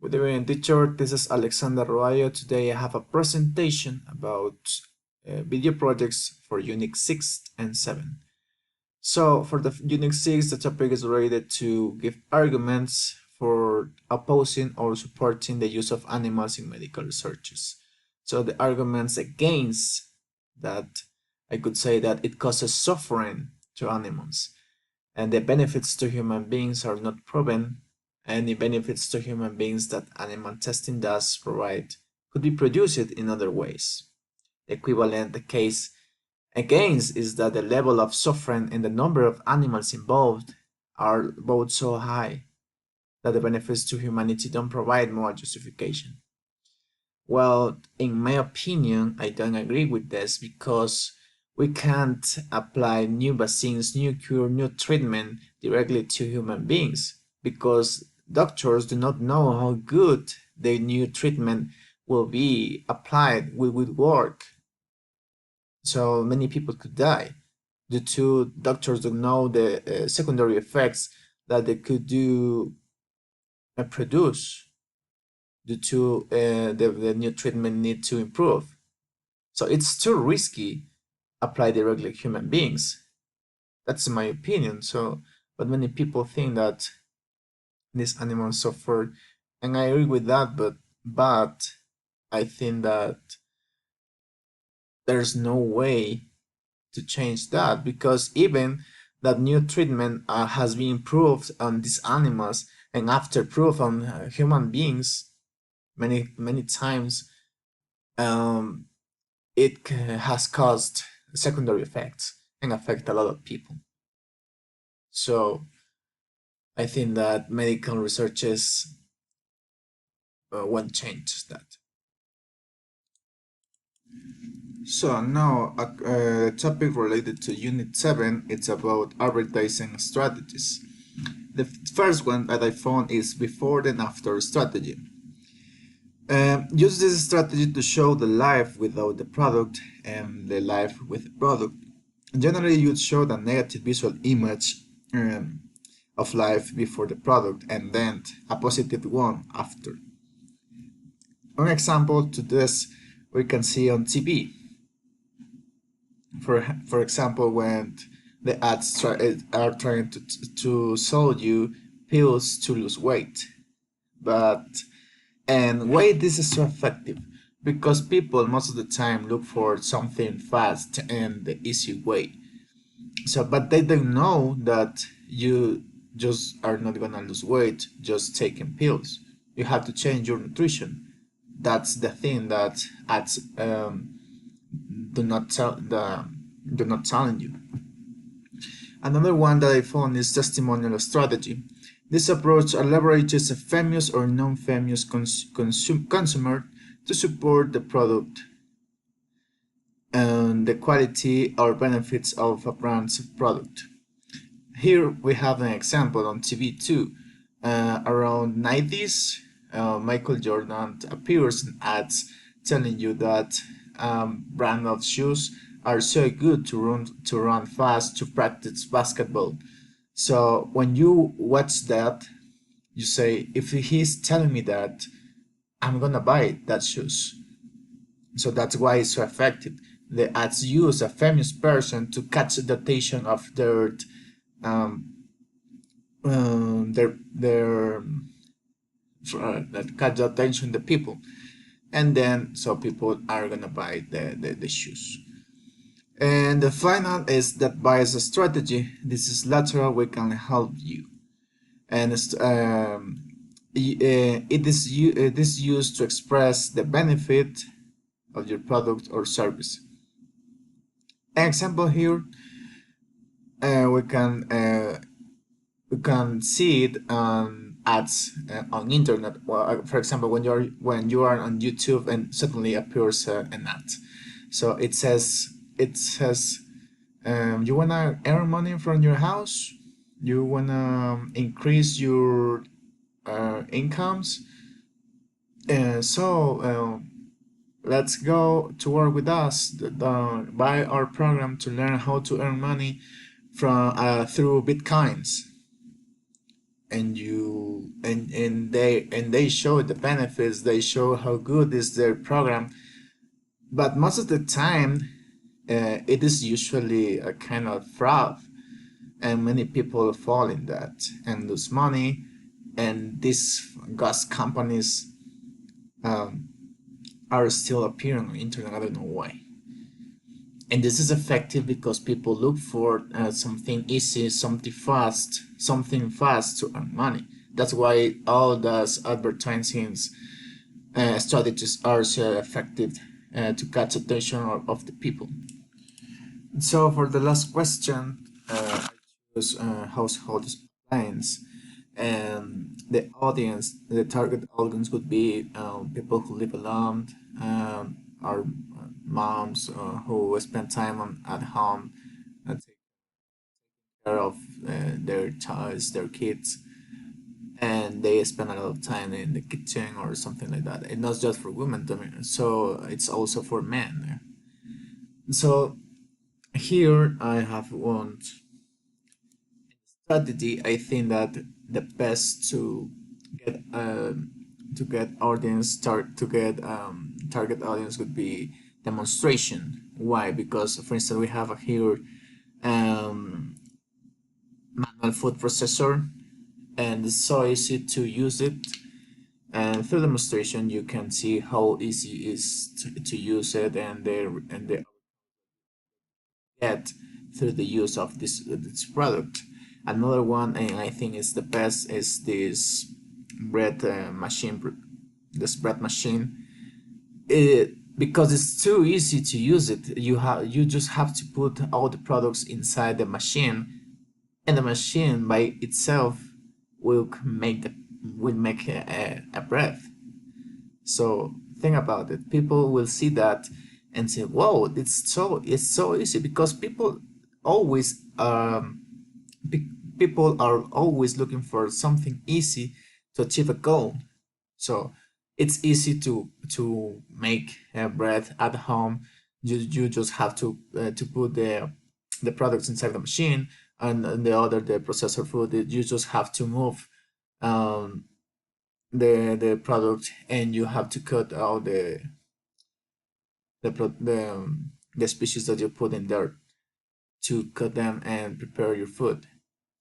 Good evening, teacher. This is Alexander Roayo. Today I have a presentation about video projects for Unit 6 and 7. So for the Unit 6, the topic is related to give arguments for opposing or supporting the use of animals in medical researches. So the arguments against that, I could say that it causes suffering to animals, and the benefits to human beings are not proven. Any benefits to human beings that animal testing does provide could be produced in other ways. The equivalent case against is that the level of suffering and the number of animals involved are both so high that the benefits to humanity don't provide more justification. Well, in my opinion, I don't agree with this because we can't apply new vaccines, new cure, new treatment directly to human beings because doctors do not know how good the new treatment will be applied, will work. So many people could die due to doctors don't know the secondary effects that they could do produce due to the new treatment need to improve. So it's too risky apply directly to human beings. That's my opinion. So, but many people think that these animals suffer, and I agree with that. But I think that there's no way to change that because even that new treatment has been improved on these animals and after proof on human beings many times, it has caused secondary effects and affect a lot of people. So I think that medical researches won't change that. So now a topic related to Unit 7, it's about advertising strategies. The first one that I found is before and after strategy. Use this strategy to show the life without the product and the life with the product. Generally, you'd show the negative visual image of life before the product and then a positive one after. One example to this we can see on TV. For example, when the ads are trying to sell you pills to lose weight, and weight is so effective because people most of the time look for something fast and the easy way. So, but they don't know that you just are not gonna lose weight just taking pills. You have to change your nutrition. That's the thing that ads do not telling you. Another one that I found is testimonial strategy. This approach leverages a famous or non-famous consumer to support the product and the quality or benefits of a brand's product. Here we have an example on TV too. Around 90s, Michael Jordan appears in ads telling you that brand of shoes are so good to run fast to practice basketball. So when you watch that, you say, if he's telling me that, I'm gonna buy that shoes. So that's why it's so effective. The ads use a famous person to catch the attention of their that catch the attention of the people, and then so people are gonna buy the shoes. And the final is that bias strategy. This is lateral. We can help you, and it is used to express the benefit of your product or service. An example here, we can see it on ads on internet. Well, for example, when you are on YouTube and suddenly appears an ad. So it says you wanna earn money from your house, you wanna increase your incomes, so let's go to work with us. Buy our program to learn how to earn money from through bitcoins. and they show the benefits, they show how good is their program, but most of the time it is usually a kind of fraud, and many people fall in that and lose money. And these gas companies um, are still appearing on the internet. I don't know why. And this is effective because people look for something easy, something fast to earn money. That's why all those advertising strategies are so effective to catch attention of the people. So for the last question, I choose household appliance, and the target audience would be people who live alone, or moms who spend time at home and take care of their child, their kids, and they spend a lot of time in the kitchen or something like that. And not just for women, I mean, so it's also for men. So here I have one strategy. I think that the best to get target audience would be demonstration. Why? Because for instance we have here um, manual food processor, and it's so easy to use it. And through demonstration, you can see how easy it is to use it, and they get through the use of this product. Another one, and I think is the best, is this bread machine, this bread machine. Because it's too easy to use it, you just have to put all the products inside the machine, and the machine by itself will make a bread. So think about it. People will see that and say, "Whoa, it's so easy," because always people are always looking for something easy to achieve a goal. So it's easy to make bread at home. You just have to put the products inside the machine, and the processor food. You just have to move um, the product, and you have to cut out the species that you put in there to cut them and prepare your food.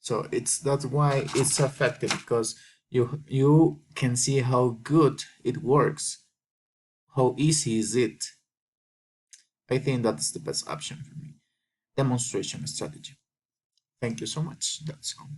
So that's why it's effective, because you can see how good it works, how easy is it. I think that's the best option for me. Demonstration strategy. Thank you so much. That's all.